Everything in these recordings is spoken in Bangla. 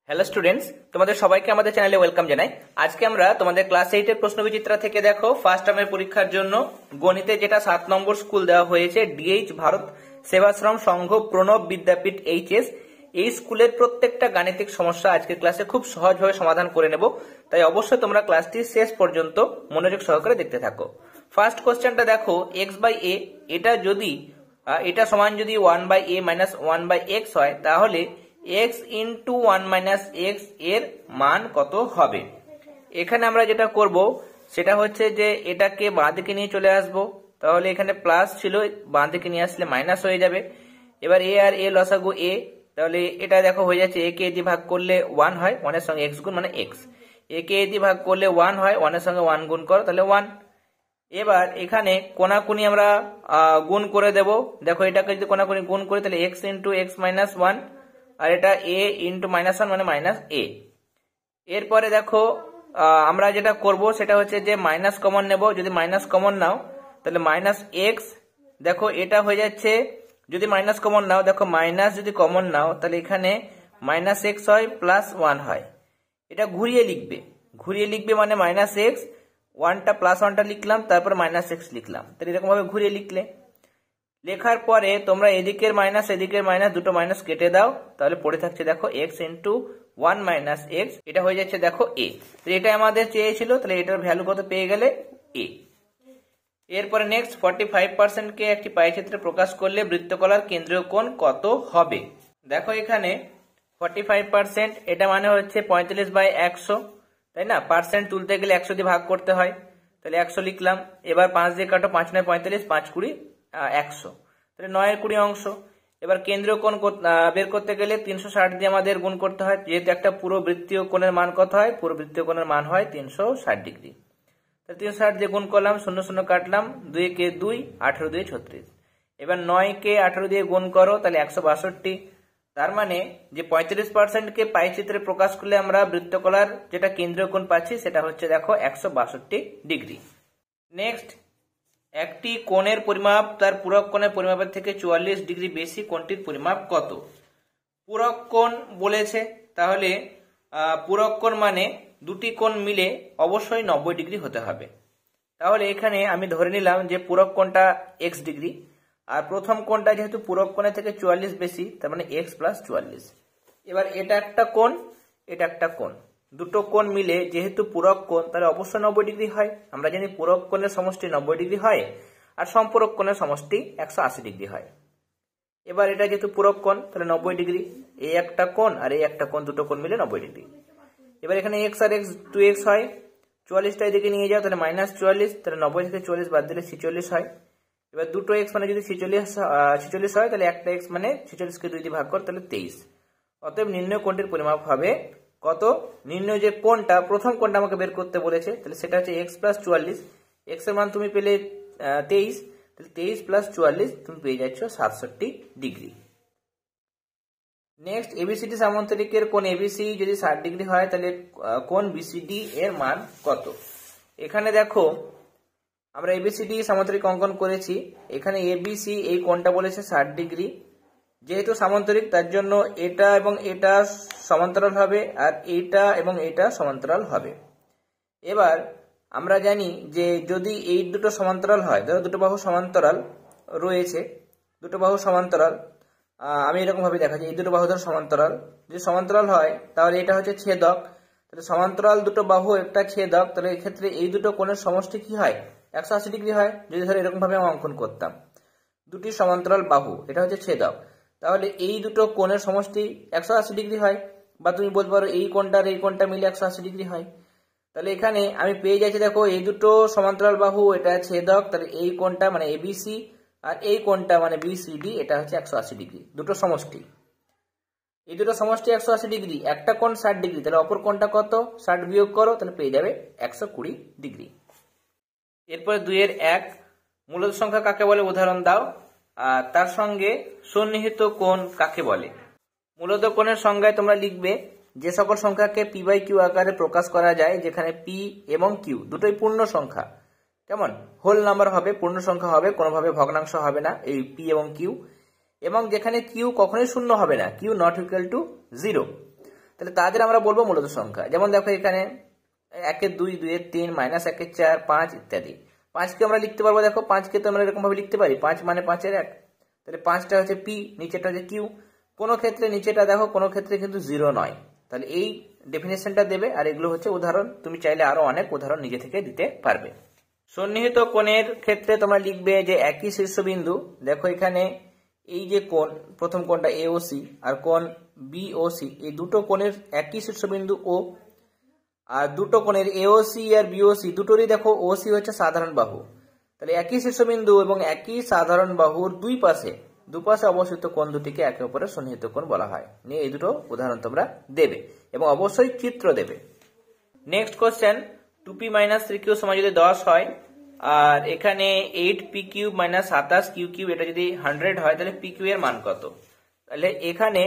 হ্যালো স্টুডেন্টস, তোমাদের সবাইকে আমাদের চ্যানেলে ওয়েলকাম জানাই। আজকে আমরা তোমাদের ক্লাস 8 এর প্রশ্নবিচিত্রা থেকে দেখো ফার্স্ট টার্মের পরীক্ষার জন্য গণিতে যেটা 7 নম্বর স্কুল দেওয়া হয়েছে ডিএইচ ভারত সেবাশ্রম সংঘ প্রণব বিদ্যাপীঠ এইচএস, এই স্কুলের প্রত্যেকটা গাণিতিক সমস্যা আজকের ক্লাসে খুব সহজভাবে সমাধান করে নেব। তাই অবশ্যই তোমরা ক্লাসটি শেষ পর্যন্ত মনোযোগ সহকারে দেখতে থাকো। ফার্স্ট কোশ্চেনটা দেখো, x বাই এ এটা সমান যদি 1 by a minus 1 by x হয়, তাহলে x ইন্টু 1 মাইনাস এক্স এর মান কত হবে। এখানে আমরা যেটা করব সেটা হচ্ছে যে এটাকে বাঁ দিকে নিয়ে চলে আসব। তাহলে এখানে প্লাস ছিল, বাঁ দিকে নিয়ে আসলে মাইনাস হয়ে যাবে। এবার এ আর এ লসাগু এ, তাহলে এটা দেখো হয়ে যাচ্ছে এ কে দিয়ে ভাগ করলে 1 হয়, 1 এর সঙ্গে এক্স গুণ মানে এক্স। এ কে দিয়ে ভাগ করলে 1 হয়, 1 এর সঙ্গে 1 গুণ করো তাহলে 1। এবার এখানে কোনাকুনি আমরা গুণ করে দেব। দেখো এটাকে যদি কোনাকুনি গুণ করি তাহলে এক্স ইন্টু এক্স মাইনাস 1, আর এটা এ ইন্টু মাইনাস 1 মানে মাইনাস এ। এরপরে দেখো আমরা যেটা করব সেটা হচ্ছে যে মাইনাস কমন নেব। যদি মাইনাস কমন নাও তাহলে মাইনাস এক্স, দেখো এটা হয়ে যাচ্ছে, যদি মাইনাস কমন নাও, দেখো মাইনাস যদি কমন নাও তাহলে এখানে মাইনাস এক্স হয় প্লাস 1 হয়। এটা ঘুরিয়ে লিখবে মানে মাইনাস এক্স, 1টা প্লাস 1টা লিখলাম, তারপর মাইনাস এক্স লিখলাম। তাহলে এরকম ভাবে ঘুরিয়ে লিখলে, লেখার পরে তোমরা এদিকের মাইনাস এদিকের মাইনাস দুটো মাইনাস কেটে দাও, তাহলে পড়ে থাকছে দেখো এক্স ইন্টু 1 মাইনাস এক্স, এটা হয়ে যাচ্ছে দেখো এ। এটা আমাদের চেয়েছিল, তাহলে এটার ভ্যালু কত পেয়ে গেলে এ। এরপরে নেক্সট 45% কে একটি পাইচিত্রে প্রকাশ করলে বৃত্তকলার কেন্দ্রীয় কোণ কত হবে। দেখো এখানে 45% এটা মানে হচ্ছে 45 বাই 100, তাই না? পার্সেন্ট তুলতে গেলে 100 দিয়ে ভাগ করতে হয়, তাহলে 100 লিখলাম। এবার 5 দিয়ে কাটো, 5 9 45, 5 20 100, তাহলে 9 এর 20 অংশ। এবার কেন্দ্রীয় কোণ বের করতে গেলে 360 দিয়ে আমাদের গুণ করতে হয়, যেহেতু একটা পুরো বৃত্তীয় কোণের মান কত হয়, পুরো বৃত্তীয় কোণের মান হয় 360 ডিগ্রি। তাহলে 360 দিয়ে গুণ করলাম, 0 0 কাটলাম, 2 কে 2, 18 2 36। এবার 9 কে 18 দিয়ে গুণ করো, তাহলে 162। তার মানে যে 45% কে পাইচিত্রে প্রকাশ করলে আমরা বৃত্তকলার যেটা কেন্দ্রীয় কোণ পাচ্ছি সেটা হচ্ছে দেখো 162 ডিগ্রি। নেক্সট, একটি কোণের পরিমাপ তার পূরক কোণের পরিমাপের থেকে 44 ডিগ্রি বেশি, কোণটির পরিমাপ কত? পূরক কোণ বলেছে, তাহলে পূরক কোণ মানে দুটি কোণ মিলে অবশ্যই 90 ডিগ্রি হতে হবে। তাহলে এখানে আমি ধরে নিলাম যে পূরক কোণটা এক্স ডিগ্রি, আর প্রথম কোণটা যেহেতু পূরক কোণের থেকে 44 বেশি, তার মানে এক্স প্লাস 44। এবার এটা একটা কোণ, এটা একটা কোণ, দুটো কোণ মিলে যেহেতু পূরক কোণ, তাহলে অবশ্যই 90 ডিগ্রি হয়। আমরা জানি পূরক কোণের সমষ্টি 90 ডিগ্রি হয়, আর সম্পূরক কোণের সমষ্টি 180 ডিগ্রি হয়। এবার এটা যেহেতু পূরক কোণ, তাহলে 90 ডিগ্রি। এই একটা কোণ আর এই একটা কোণ, দুটো কোণ মিলে 90 ডিগ্রি। এবার এখানে এক্স আর এক্স 2x হয়, 44টা এদিকে নিয়ে যাও, তাহলে মাইনাস 44, তাহলে 90 থেকে 40 বাদ দিলে 46 হয়। এবার দুটো এক্স মানে যদি 46 হয়, তাহলে একটা এক্স মানে 46 কে 2 দিয়ে ভাগ কর, তাহলে 23। অতএব নির্ণয় কোণটির পরিমাপ হবে কত? নির্ণয় যে কোণটা, প্রথম কোণটা আমাকে বের করতে বলেছে, তাহলে সেটা হচ্ছে এক্স প্লাস 44। এক্স এর মান তুমি পেলে 23, তাহলে 23 প্লাস 44 তুমি পেয়ে যাচ্ছ 67 ডিগ্রি। নেক্সট, এবিসিডি সামান্তরিকের কোণ এবিসি যদি 60 ডিগ্রি হয়, তাহলে কোণ বিসিডি এর মান কত? এখানে দেখো আমরা এবিসিডি সামান্তরিক অঙ্কন করেছি, এখানে এবিসি এই কোণটা বলেছে 60 ডিগ্রি। যেহেতু সামান্তরিক তার জন্য এটা এবং এটা সমান্তরাল হবে, আর এইটা এবং এটা সমান্তরাল হবে। এবার আমরা জানি যে যদি এই দুটো সমান্তরাল হয়, ধরো দুটো বাহু সমান্তরাল রয়েছে, দুটো বাহু সমান্তরাল, আমি এরকম ভাবে দেখাচ্ছি, এই দুটো বাহু ধরো সমান্তরাল, যদি সমান্তরাল হয় তাহলে এটা হচ্ছে ছেদক, তাহলে সমান্তরাল দুটো বাহু একটা ছেদক, তাহলে এক্ষেত্রে এই দুটো কোণের সমষ্টি কি হয়? 180 ডিগ্রি হয়। যদি ধরো এরকম ভাবে আমি অঙ্কন করতাম, দুটি সমান্তরাল বাহু, এটা হচ্ছে ছেদক, তাহলে এই দুটো কোণের সমষ্টি 180 ডিগ্রি হয়। বা তুমি বলতে পারো এই কোণটা আর এই কোণটা মিলে 180 ডিগ্রি হয়। তাহলে এখানে আমি পেয়ে যাচ্ছি, দেখো এই দুটো সমান্তরাল বাহু, এটা ছেদক, তাহলে এই কোণটা মানে এবিসি, আর এই কোণটা মানে বিসিডি, এটা হচ্ছে 180 ডিগ্রি, দুটো সমষ্টি। এই দুটো সমষ্টি 180 ডিগ্রি, একটা কোণ 60 ডিগ্রি, তাহলে অপর কোণটা কত? 60 বিয়োগ করো, তাহলে পেয়ে যাবে 120 ডিগ্রি। এরপরে 2 এর 1, মূলদ সংখ্যা কাকে বলে উদাহরণ দাও, আর তার সঙ্গে সন্নিহিত কোণ কাকে বলে। মূলদ কোণের সংজ্ঞায় তোমরা লিখবে যে সকল সংখ্যাকে পি বাই কিউ আকারে প্রকাশ করা যায়, যেখানে পি এবং কিউ দুটোই পূর্ণ সংখ্যা, কেমন হোল নাম্বার হবে, পূর্ণ সংখ্যা হবে, কোনোভাবে ভগ্নাংশ হবে না এই পি এবং কিউ, এবং যেখানে কিউ কখনোই শূন্য হবে না, কিউ নট ইকুয়াল টু 0। তাহলে তাদের আমরা বলবো মূলত সংখ্যা। যেমন দেখো এখানে 1-এর 2, 2-এর 3, -1-এর 4, 5 ইত্যাদি। 5কে আমরা লিখতে পারবো, দেখো 5কে তো আমরা এরকম ভাবে লিখতে পারি, 5 মানে 5-এর 1। তাহলে 5টা হচ্ছে পি, নিচেটা হচ্ছে কিউ। কোনো ক্ষেত্রে নিচেটা দেখো, কোনো ক্ষেত্রে কিন্তু 0 নয়। তাহলে এই ডেফিনেশনটা দেবে, আর এগুলো হচ্ছে উদাহরণ। তুমি চাইলে আরো অনেক উদাহরণ নিজে থেকে দিতে পারবে। সন্নিহিত কোণের ক্ষেত্রে তোমরা লিখবে যে একই শীর্ষবিন্দু, দেখো এখানে এই যে কোণ, প্রথম কোণটা এওসি আর কোণ বিওসি, এই দুটো কোণের একই শীর্ষবিন্দু ও, আর দুটো কোণের এওসি আর বিওসি দুটোরই দেখো ওসি হচ্ছে সাধারণ বাহু। তাহলে একই শীর্ষবিন্দু এবং একই সাধারণ বাহুর দুপাশে অবস্থিত কোণ দুটিকে একে অপরের সন্নিহিত কোণ বলা হয়। নিয়ে এই দুটো উদাহরণ তোমরা দেবে এবং অবশ্যই চিত্র দেবে। নেক্সট কোশ্চেন, 2p - 3q সমান যদি 10 হয়, আর এখানে 8p³ - 27q³, এটা যদি 100 হয়, তাহলে pq এর মান কত? তাহলে এখানে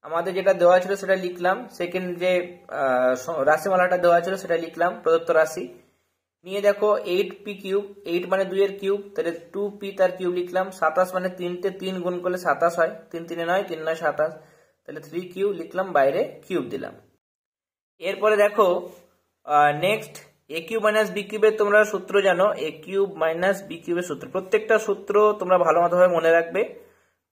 আমাদের যেটা দেওয়া ছিল সেটা লিখলাম, সেকেন্ড যে রাশিমালাটা দেওয়া ছিল সেটা লিখলাম, প্রদত্ত রাশি নিয়ে দেখো 8p³, 8 মানে 2 এর কিউব, তাহলে 2p তার কিউব লিখলাম। 27 মানে 3 গুণ করলে 27 হয়, 3 3 9, 3 9 27, তাহলে 3q লিখলাম, বাইরে কিউব দিলাম। এরপরে দেখো নেক্সট a³ - b³ এর তোমরা সূত্র জানো, a³ - b³ এর সূত্র, প্রত্যেকটা সূত্র তোমরা ভালো মতোভাবে মনে রাখবে।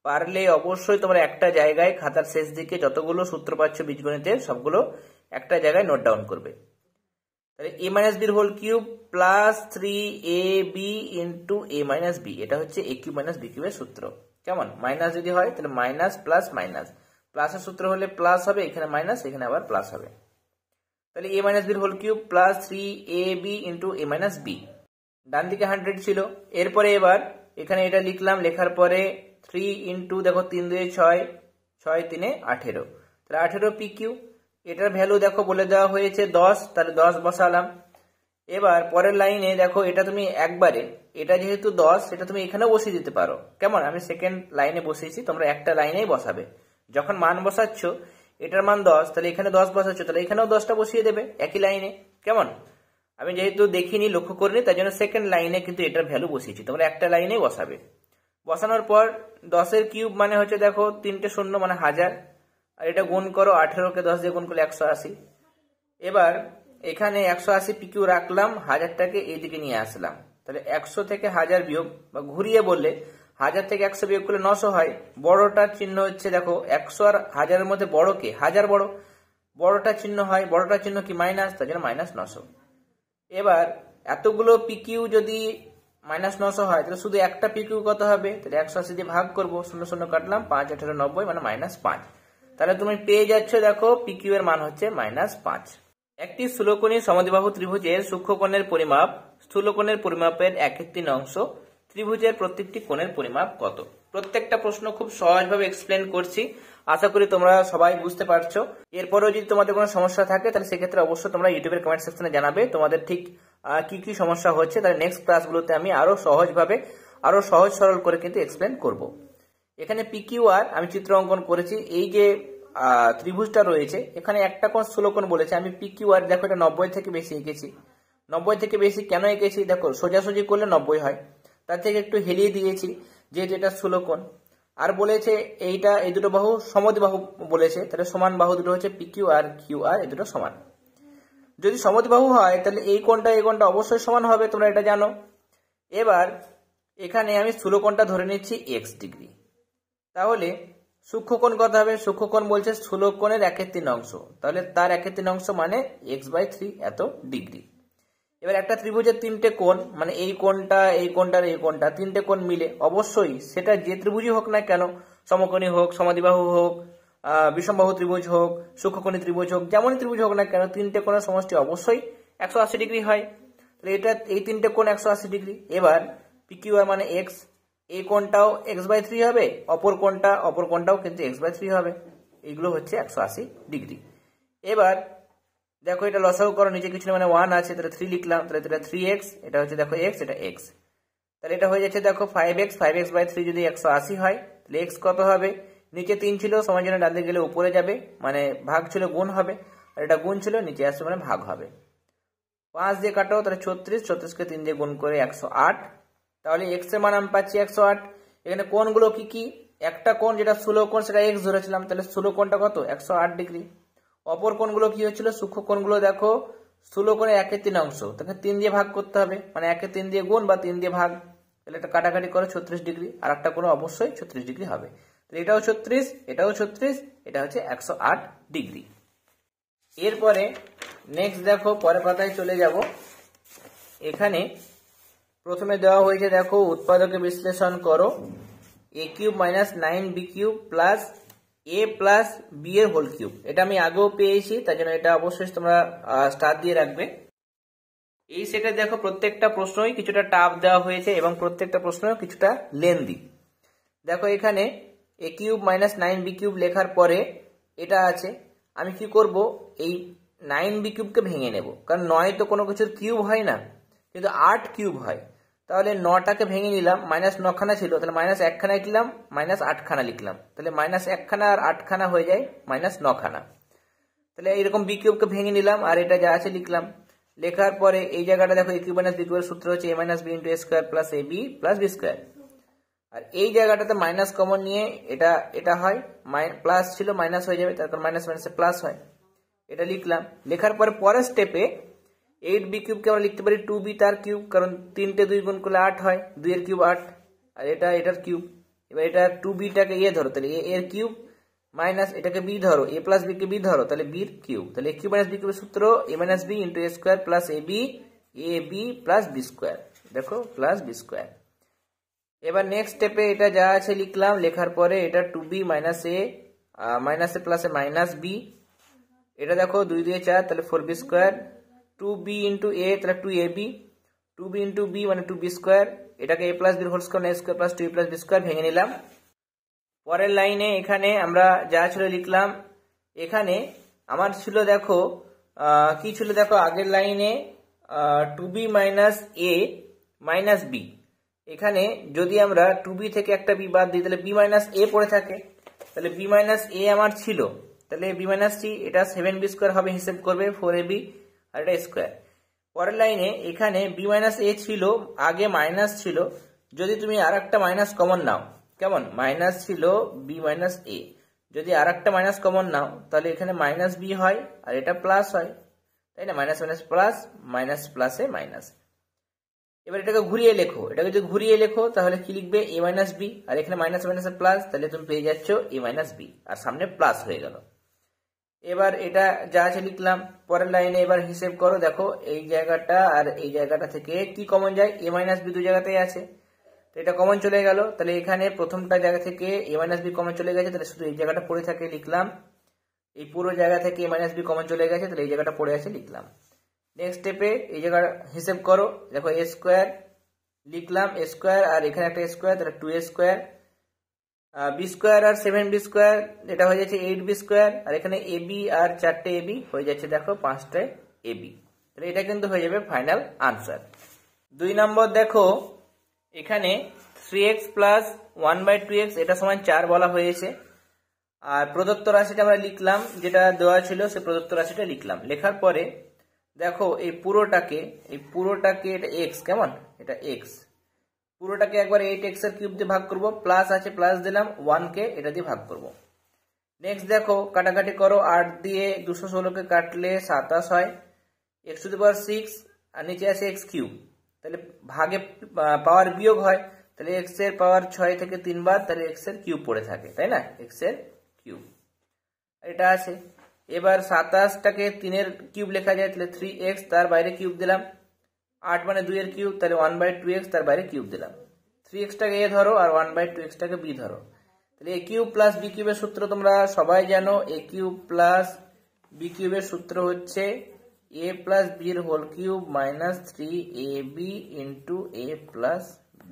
পারলে অবশ্যই তোমরা একটা জায়গায় খাতার শেষ দিকে যতগুলো সূত্র পাচ্ছ বীজগণিতের সবগুলো একটা জায়গায় নোট ডাউন করবে। তাহলে a - b এর whole cube plus 3ab into a - b, এটা হচ্ছে a³ - b³ এর সূত্র। কেমন? মাইনাস যদি হয় তাহলে মাইনাস প্লাস মাইনাস, প্লাসের সূত্র হলে প্লাস হবে, এখানে মাইনাস, এখানে আবার প্লাস হবে। তাহলে a - b এর whole cube plus 3ab into a - b, ডান দিকে 100 ছিল। এরপরে এবার এখানে এটা লিখলাম, লেখার পরে 3 ইন্টু দেখো 3 2 6, 6 3 18, তাহলে 18pq। এটার ভ্যালু দেখো বলে দেওয়া হয়েছে 10, তাহলে 10 বসালাম। এবার পরের লাইনে দেখো, এটা তুমি একবারে, এটা যেহেতু 10 সেটা তুমি এখানেও বসিয়ে দিতে পারো। কেমন? আমি সেকেন্ড লাইনে বসিয়েছি, তোমরা একটা লাইনেই বসাবে। যখন মান বসাচ্ছ, এটার মান 10, তাহলে এখানে 10 বসাচ্ছ, তাহলে এখানেও 10টা বসিয়ে দেবে একই লাইনে। কেমন? আমি যেহেতু দেখিনি, লক্ষ্য করিনি, তাই জন্য সেকেন্ড লাইনে কিন্তু এটার ভ্যালু বসিয়েছি, তোমরা একটা লাইনেই বসাবে। বসানোর পর 10 এর কিউব মানে হচ্ছে দেখো 3টে শূন্য মানে 1000, আর এটা গুণ করো, 18কে 10 দিয়ে গুণ করলে 180। এবার এখানে 180pq রাখলাম, 1000টাকে এইদিকে নিয়ে আসলাম, তাহলে 100 থেকে 1000 বিয়োগ, বা ঘুরিয়ে বললে 1000 থেকে 100 বিয়োগ করলে 900 হয়। বড়টার চিহ্ন হচ্ছে দেখো 100 আর 1000 এর মধ্যে বড় কে? 1000 বড়, বড়টার চিহ্ন হয়, বড়টার চিহ্ন কি? মাইনাস, তার জন্য -900। এবার এতগুলো পিকিউ যদি -900 হয়, তাহলে শুধু একটা পিকিউ কত হবে? তাহলে 180 দিয়ে ভাগ করবো, 0 0 কাটলাম, 5 18 90 মানে -5। তাহলে তুমি পেয়ে যাচ্ছ দেখো পিকিউ এর মান হচ্ছে -5। একটি স্থূলকোণী সমদ্বিবাহু ত্রিভুজের সূক্ষ্মকোণের পরিমাপ স্থূলকোণের পরিমাপের 1/3 অংশ, ত্রিভুজের প্রত্যেকটি কোণের পরিমাপ কত? প্রত্যেকটা প্রশ্ন খুব সহজভাবে এক্সপ্লেন করছি, আশা করি তোমরা সবাই বুঝতে পারছো। এরপরেও যদি তোমাদের কোনো সমস্যা থাকে, তাহলে সেক্ষেত্রে অবশ্যই তোমরা ইউটিউবের কমেন্ট সেকশনে জানাবে তোমাদের ঠিক কি কি সমস্যা হচ্ছে। তাহলে নেক্সট ক্লাসগুলোতে আমি আরো সহজভাবে, আরো সহজ সরল করে কিন্তু এক্সপ্লেন করব। এখানে পিকিউআর আমি চিত্র অঙ্কন করেছি। এই যে ত্রিভুজটা রয়েছে, এখানে একটা কোণ স্থূলকোণ বলেছে, আমি পিকিউআর দেখো এটা 90 থেকে বেশি এঁকেছি। 90 থেকে বেশি কেন এঁকেছি? দেখো সোজাসুজি করলে 90 হয়, তার থেকে একটু হেলিয়ে দিয়েছি যেহেতু এটা স্থূলকোণ। আর বলেছে এইটা, এই দুটো বাহু সমদ্বিবাহু বলেছে, তাহলে সমান বাহু দুটো হচ্ছে পিকিউ আর কিউ আর, এই দুটো সমান। যদি সমদ্বিবাহু হয় তাহলে এই কোণটা এই কোণটা অবশ্যই সমান হবে, তোমরা এটা জানো। এবার এখানে আমি স্থূলকোণটা ধরে নিচ্ছি x ডিগ্রি, তাহলে সূক্ষ্মকোণ কত হবে? সূক্ষ্মকোণ বলছে স্থূলকোণের 1/3 অংশ, তাহলে তার 1/3 অংশ মানে x/3 এত ডিগ্রি। এবার একটা ত্রিভুজের 3টে কোণ, মানে এই কোণটা এই কোণটা এই কোণটা, 3টে কোণ মিলে অবশ্যই সেটা যে ত্রিভুজই হোক না কেন, সমকোণী হোক, সমদ্বিবাহু হোক, বিষমবাহু ত্রিভুজ হোক, সূক্ষ্মকোণী ত্রিভুজ হোক, যেমনই ত্রিভুজ হোক না কেন, 3টে কোণের সমষ্টি অবশ্যই 180 ডিগ্রি হয়। তাহলে এটা এই 3টে কোণ 180 ডিগ্রি। এবার পিকিউআর মানে x, এই কোণটাও x/3 হবে, অপর কোণটাও কিন্তু x/3 হবে। এইগুলো হচ্ছে 180 ডিগ্রি। এবার দেখো এটা লসাগু করো, নিচে কিছু মানে 1 আছে, তাহলে 3 লিখলাম, তাহলে এটা 3x, এটা হচ্ছে দেখো x, এটা x, তাহলে এটা হয়ে যাচ্ছে দেখো 5x, 5x/3 যদি 180 হয়, তাহলে x কত হবে? নিচে 3 ছিল, সময় জন্য ডান দিকে গেলে উপরে যাবে, মানে ভাগ ছিল গুণ হবে, আর এটা গুণ ছিল নিচে আসবে মানে ভাগ হবে। 5 দিয়ে কাটো, তাহলে 36, 36কে 3 দিয়ে গুণ করে 108, তাহলে x এর মান আমি পাচ্ছি 108। এখানে কোণগুলো কি কি? একটা কোণ যেটা স্থূলকোণ সেটা x ধরেছিলাম, তাহলে স্থূলকোণটা কত? 108 ডিগ্রি। অপর কোণগুলো কি হচ্ছিল, সূক্ষ্ম কোণগুলো দেখো স্থূল কোণে 1/3 তাকে 3 দিয়ে ভাগ করতে হবে, মানে 1/3 দিয়ে গুণ বা 3 দিয়ে ভাগ, তাহলে এটা কাটাকাটি করে 36 ডিগ্রি, আর একটা কোণ অবশ্যই 36 ডিগ্রি হবে। তাহলে এটাও 36, এটাও 36, এটা হচ্ছে 108 ডিগ্রি। এরপরে নেক্সট দেখো পরের পাতায় চলে যাব। এখানে প্রথমে দেওয়া হয়েছে দেখো উৎপাদকে বিশ্লেষণ করো a³ - 9b³ plus a plus b এর হোল কিউব। এটা আমি আগেও পেয়েছি, তাই জন্য এটা অবশ্যই তোমরা স্টার দিয়ে রাখবে। এই সেটে দেখো প্রত্যেকটা প্রশ্নই কিছুটা টাফ দেওয়া হয়েছে এবং প্রত্যেকটা প্রশ্ন কিছুটা লেন্দি। দেখো এখানে a³ - 9b³ লেখার পরে এটা আছে, আমি কি করব, এই 9b³ কে ভেঙে নেব, কারণ 9 তো কোনো কিছুর কিউব হয় না, কিন্তু 8 কিউব হয়। তাহলে 9টাকে ভেঙে নিলাম, -9খানা ছিল, তাহলে -1 খানা লিখলাম, -8 খানা লিখলাম, তাহলে -1 খানা আর 8 খানা হয়ে যায় -9 খানা। তাহলে এইরকম b³ কে ভেঙে নিলাম, আর এটা যা আছে লিখলাম। লেখার পরে এই জায়গাটা দেখো a³ - b³ এর সূত্র হচ্ছে a - b * a² + ab + b²। আর এই জায়গাটাতে মাইনাস কমন নিয়ে এটা হয়, প্লাস ছিল মাইনাস হয়ে যাবে, তারপর মাইনাস মাইনাসে প্লাস হয়, এটা লিখলাম। লেখার পরে পরের স্টেপে 8b³ কে আমরা লিখতে পারি 2b তার কিউব, কারণ 3 2 গুণ করলে 8 হয়, 2 এর কিউব 8, আর এটার কিউব। এবার এটা 2bটাকে ধরো, তাহলে a এর কিউব মাইনাস এটাকে b ধরো, a plus b K b ধরো, তাহলে b এর কিউব। তাহলে a³ - b³ এর সূত্র a - b * a² + ab + b², দেখো প্লাস b²। এবার নেক্সট স্টেপে এটা যা আছে লিখলাম, লেখার পরে এটা 2b - a মাইনাসে প্লাসে -b, এটা দেখো 2 2 4, তাহলে 4b², 2b * a তাহলে 2ab, 2b * b মানে 2b², এটাকে a + b whole square a² + 2a + b² ভেঙে নিলাম। পরের লাইনে এখানে আমরা যা ছিল লিখলাম। এখানে আমার ছিল দেখো কি ছিল, দেখো আগের লাইনে 2b - a - b, এখানে যদি আমরা 2b থেকে একটা b বাদ দিই তাহলে b - a পড়ে থাকে, তাহলে b - a আমার ছিল, তাহলে b - c এটা 7b² হবে, হিসেব করবে 4ab, আর এটা স্কয়ার। পরের লাইনে এখানে b - a ছিল, আগে মাইনাস ছিল, যদি তুমি আর একটা মাইনাস কমন নাও, কেমন মাইনাস ছিল b - a, যদি আর একটা মাইনাস কমন নাও তাহলে এখানে -b হয় আর এটা প্লাস হয়, তাই না, মাইনাস মাইনাস প্লাস, মাইনাস প্লাসে মাইনাস। এবার এটাকে ঘুরিয়ে লেখো, এটাকে যদি ঘুরিয়ে লেখো তাহলে কি লিখবে a - b, আর এখানে মাইনাস মাইনাসে প্লাস, তাহলে তুমি পেয়ে যাচ্ছ a - b, আর সামনে প্লাস হয়ে গেল। এবার এটা যা আছে লিখলাম। পরের লাইনে এবার হিসেব করো, দেখো এই জায়গাটা আর এই জায়গাটা থেকে কি কমন যায়, a - b দু জায়গাতেই আছে, তো এটা কমন চলে গেল, তাহলে এখানে প্রথমটা জায়গা থেকে a - b কমন চলে গেছে, তাহলে শুধু এই জায়গাটা পড়ে থাকে লিখলাম। এই পুরো জায়গা থেকে a - b কমন চলে গেছে, তাহলে এই জায়গাটা পড়ে আছে লিখলাম। নেক্সট স্টেপে এই জায়গা হিসেব করো, দেখো a² লিখলাম, a², আর এখানে একটা a², তাহলে 2a², b² আর 7b², এটা হয়ে যাচ্ছে 8b², আর এখানে ab আর 4টে ab হয়ে যাচ্ছে দেখো 5টে ab, তাহলে এটা কিন্তু হয়ে যাবে ফাইনাল আনসার। 2 নম্বর দেখো এখানে 3x + 1/2x এটা সমান 4 বলা হয়েছে, আর প্রদত্ত রাশিটা আমরা লিখলাম, যেটা দেওয়া ছিল সে প্রদত্ত রাশিটা লিখলাম। লেখার পরে দেখো এই পুরোটাকে এটা x, কেমন, এটা x, পুরোটাকে একবার 8x এর কিউব দিয়ে ভাগ করব, প্লাস আছে প্লাস দিলাম, 1 কে এটা দিয়ে ভাগ করব। নেক্সট দেখো কাটাকাটি করো, 8 দিয়ে 216 কে কাটলে 27 হয়, x⁶, আর নিচে আছে x³, তাহলে ভাগে পাওয়ার বিয়োগ হয়, তাহলে x এর পাওয়ার 6 থেকে 3 বার, তাহলে x এর কিউব পড়ে থাকে, তাই না, x এর কিউব এটা আছে। এবার 27টাকে 3 এর কিউব লেখা যায়, তাহলে 3x তার বাইরে কিউব দিলাম, 8 মানে 2 এর কিউব, তাহলে 1/2x তার বাইরে কিউব দিলাম। 3x টাকে a ধরো আর 1/2x টাকে b ধরো, তাহলে a³ + b³ এর সূত্র তোমরা সবাই জানো, a³ + b³ এর সূত্র হচ্ছে a + b এর whole cube - 3ab * a + b,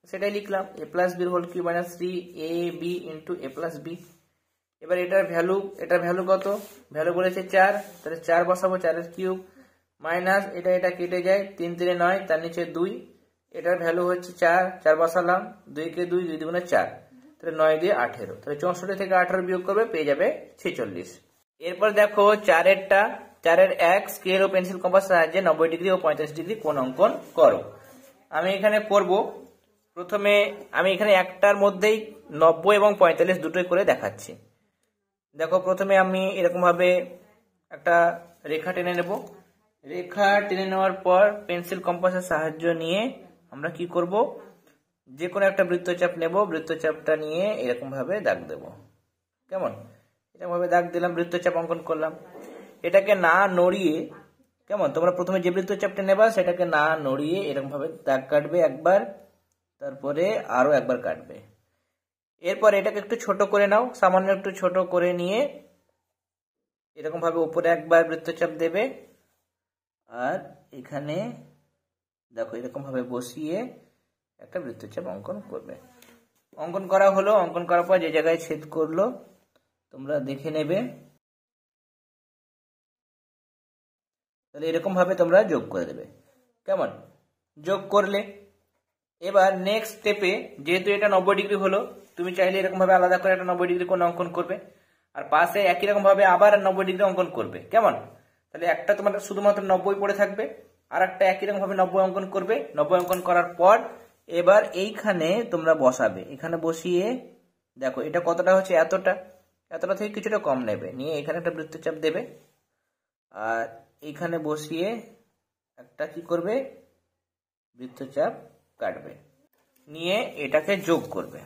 সেটাই লিখলাম, a + b এর whole cube - 3ab * a + b। এবার এটার ভ্যালু কত, ভ্যালু বলেছে 4, তাহলে 4 বসাবো, 4 এর কিউব মাইনাস এটা কেটে যায়, 3 3 9, তার নিচে 2, এটার ভ্যালু হচ্ছে 4, 4 বসালাম, 2 কে 2, 2 2 4, তাহলে 9 দিয়ে 18, তাহলে 64 থেকে 18 বিয়োগ করবে, পেয়ে যাবে 46। এরপর দেখো 4এর 1 স্কেল ও পেন্সিল কম্পাস সাহায্যে 90 ডিগ্রি ও 45 ডিগ্রি কোণ অঙ্কন করো। আমি এখানে করব, প্রথমে আমি এখানে একটার মধ্যেই 90 এবং 45 দুটোই করে দেখাচ্ছি। দেখো প্রথমে আমি এরকম ভাবে একটা রেখা টেনে নেব। রেখা টেনে নেওয়ার পর পেন্সিল কম্পাসের সাহায্য নিয়ে আমরা কি করব, যে কোনো একটা বৃত্তচাপ নেব, বৃত্তচাপটা নিয়ে এরকম ভাবে দাগ দেব। কেমন, এরকম ভাবে দাগ দিলাম, বৃত্তচাপ অঙ্কন করলাম। এটাকে না নড়িয়ে, কেমন, তোমরা প্রথমে যে বৃত্তচাপটা নেবা সেটাকে না নড়িয়ে এরকম ভাবে দাগ কাটবে একবার, তারপরে আরো একবার কাটবে। এরপর এটাকে একটু ছোট করে নাও, সামান্য একটু ছোট করে নিয়ে এরকম ভাবে উপরে একবার বৃত্তচাপ দেবে, আর এখানে দেখো এরকম ভাবে বসিয়ে একটা বৃত্তচাপ অঙ্কন করবে। অঙ্কন করা হলো, অঙ্কন করার পর যে জায়গায় ছেদ করলো তোমরা দেখে নেবে। তাহলে এরকম ভাবে তোমরা যোগ করে দেবে। কেমন, যোগ করলে এবার নেক্সট স্টেপে, যেহেতু এটা 90 ডিগ্রি হলো, তুমি চাইলে এরকম ভাবে আলাদা করে একটা 90 ডিগ্রি কোণ অঙ্কন করবে, আর পাশে একই রকম ভাবে আবার 90 ডিগ্রি অঙ্কন করবে। কেমন, তাহলে একটা তোমার শুধুমাত্র 90 পড়ে থাকবে, আর একটা একই রকম ভাবে 90 অঙ্কন করবে। 90 অঙ্কন করার পর এবার এইখানে তোমরা বসাবে। এখানে বসিয়ে দেখো এটা কতটা হচ্ছে, এতটা, এতটা থেকে কিছুটা কম নেবে, নিয়ে এখানে একটা বৃত্তচাপ দেবে, আর এইখানে বসিয়ে একটা কি করবে, বৃত্তচাপ কাটবে, নিয়ে এটাকে যোগ করবে।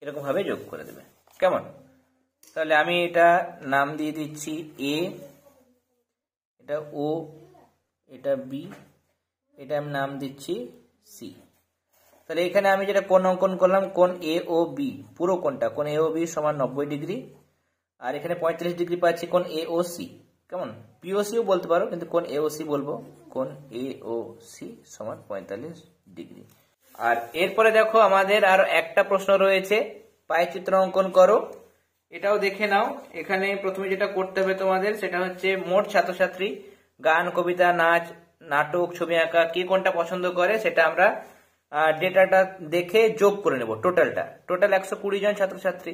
এরকম ভাবে যোগ করে দেবে। কেমন, তাহলে আমি এটা নাম দিয়ে দিচ্ছি এ, এটা ও, এটা বি, এটা আমি নাম দিচ্ছি সি। তাহলে এখানে আমি যেটা কোণ অঙ্কন করলাম, কোণ এ ও বি, পুরো কোণটা, কোণ এ ও বি সমান 90 ডিগ্রি, আর এখানে 45 ডিগ্রি পাচ্ছি কোণ এ ও সি। কেমন, পিওসিও বলতে পারো, কিন্তু কোণ এ ও সি বলবো। কোণ এ ও সি সমান 45 ডিগ্রি। আর এরপরে দেখো আমাদের আর একটা প্রশ্ন রয়েছে, পায়চিত্র অঙ্কন করো। এটাও দেখে নাও। এখানে প্রথমে যেটা করতে হবে তোমাদের সেটা হচ্ছে মোট ছাত্রছাত্রী গান, কবিতা, নাচ, নাটক, ছবি আঁকা কে কোনটা পছন্দ করে সেটা আমরা ডেটাটা দেখে যোগ করে নেব। টোটাল 120 জন ছাত্রছাত্রী।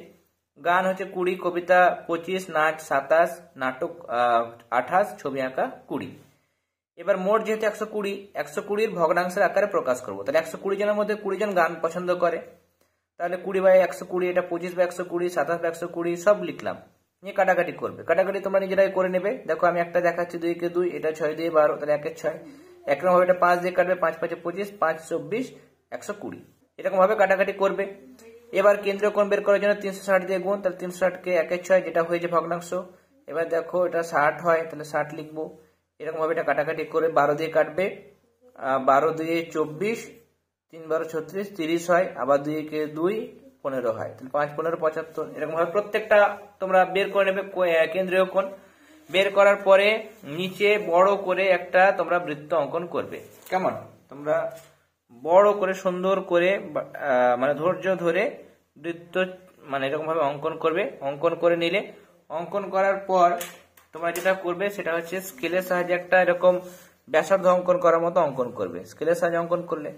গান হচ্ছে 20, কবিতা 25, নাচ 27, নাটক 28, ছবি আঁকা 20। এবার মোট যেহেতু 120 ভগ্নাংশের আকারে প্রকাশ করবো। তাহলে 120 জনের মধ্যে 20 জন গান পছন্দ করে, তাহলে 20/120, এটা 25/120, 27/120 সব লিখলাম, নিয়ে কাটাকাটি করবে। কাটাকাটি তোমরা নিজেরাই করে নেবে। দেখো আমি একটা দেখাচ্ছি, 2 কে 2, এটা 6 দিয়ে 12, তাহলে 1 এর 6। একরকম ভাবে এটা 5 দিয়ে কাটবে, 5 5 25, 5 24, 120, এরকম ভাবে কাটাকাটি করবে। এবার কেন্দ্রীয় কোণ বের করার জন্য 360 দিয়ে গুণ, তাহলে 360 কে 1 এর 6, যেটা হয়েছে ভগ্নাংশ। এবার দেখো এটা 60 হয়, তাহলে 60 লিখবো। এরকম ভাবে এটা কাটাকাটি করে 12 দিয়ে কাটবে, 12 দিয়ে 24, 3 12 36, 30 হয়, আবার 2 কে 2, 15 হয়, তাহলে 5 15 75। এরকম ভাবে প্রত্যেকটা তোমরা বের করে নেবে কেন্দ্রীয় কোণ। বের করার পরে নিচে বড় করে একটা তোমরা বৃত্ত অঙ্কন করবে। কেমন, তোমরা বড় করে সুন্দর করে মানে ধৈর্য ধরে বৃত্ত মানে এরকম ভাবে অঙ্কন করবে। অঙ্কন করে নিলে, অঙ্কন করার পর তোমরা যেটা করবে সেটা হচ্ছে স্কেলের সাহায্যে একটা এরকম ব্যাসার্ধ অঙ্কন করার মতো অঙ্কন করবে। স্কেলের সাহায্যে অঙ্কন করলে,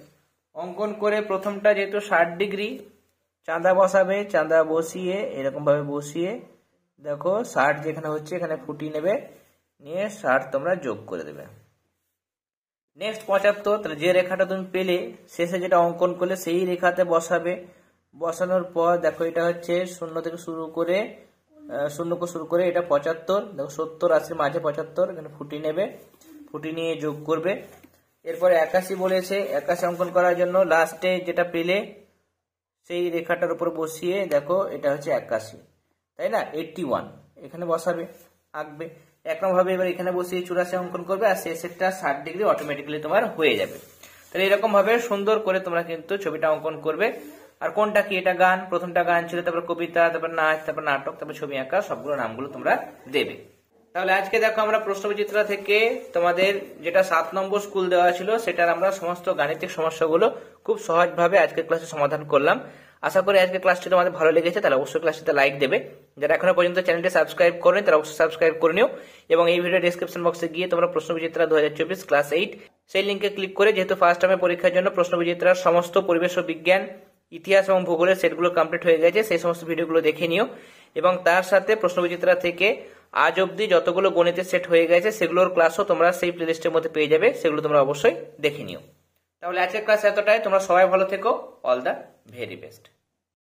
অঙ্কন করে প্রথমটা যেহেতু 60 ডিগ্রি, চাঁদা বসাবে। চাঁদা বসিয়ে এরকম ভাবে বসিয়ে দেখো 60 যেখানে হচ্ছে এখানে ফুটিয়ে নেবে, নিয়ে 60 তোমরা যোগ করে দেবে। নেক্সট 75, তাহলে যে রেখাটা তুমি পেলে শেষে যেটা অঙ্কন করলে সেই রেখাতে বসাবে। বসানোর পর দেখো এটা হচ্ছে 0 থেকে শুরু করে, 0 শুরু করে এটা 75, দেখো 70 80 মাঝে 75, এখানে ফুটিয়ে নেবে, ফুটিয়ে নিয়ে যোগ করবে। এরপরে 81 বলেছে, 81 অঙ্কন করার জন্য লাস্টে যেটা পেলে সেই রেখাটার উপর বসিয়ে দেখো এটা হচ্ছে 81, তাই না, 81 এখানে বসাবে, আঁকবে। একরকম ভাবে এবার এখানে বসিয়ে 84 অঙ্কন করবে, আর শেষেরটা 60 ডিগ্রি অটোমেটিক্যালি তোমার হয়ে যাবে। তাহলে এরকম ভাবে সুন্দর করে তোমরা কিন্তু ছবিটা অঙ্কন করবে। আর কোনটা কি, এটা গান, প্রথমটা গান ছিল, তারপর কবিতা, তারপর নাচ, তারপর নাটক, তারপর ছবি আঁকা, সবগুলো নামগুলো তোমরা দেবে। তাহলে আজকে দেখো আমরা প্রশ্নবিচিত্রা থেকে তোমাদের যেটা 7 নম্বর স্কুল দেওয়া ছিল সেটার আমরা সমস্ত গাণিতিক সমস্যাগুলো খুব সহজভাবে আজকের ক্লাসে সমাধান করলাম। আশা করি আজকের ক্লাসটি তোমাদের ভালো লেগেছে, তাহলে অবশ্যই ক্লাসটিতে লাইক দেবে। যারা এখনো পর্যন্ত চ্যানেলটি সাবস্ক্রাইব করেনি তারা অবশ্যই সাবস্ক্রাইব করে নিও, এবং এই ভিডিও ডেসক্রিপশন বক্সে গিয়ে তোমরা প্রশ্নবিচিত্রা 2024 ক্লাস 8 সেই লিঙ্কে ক্লিক করে, যেহেতু ফার্স্ট টার্মের পরীক্ষার জন্য প্রশ্নবিচিত্রার সমস্ত পরিবেশ ও বিজ্ঞান, ইতিহাস এবং ভূগোলের সেটগুলো কমপ্লিট হয়ে গেছে, সেই সমস্ত ভিডিওগুলো দেখে নিও। এবং তার সাথে প্রশ্নবিচিত্রা থেকে আজ অব্দি যতগুলো গণিতের সেট হয়ে গেছে সেগুলোর ক্লাসও তোমরা সেই প্লেলিস্টের মধ্যে পেয়ে যাবে, সেগুলো তোমরা অবশ্যই দেখে নিও। তাহলে আজকের ক্লাস এতটাই, তোমরা সবাই ভালো থেকো। All the very best.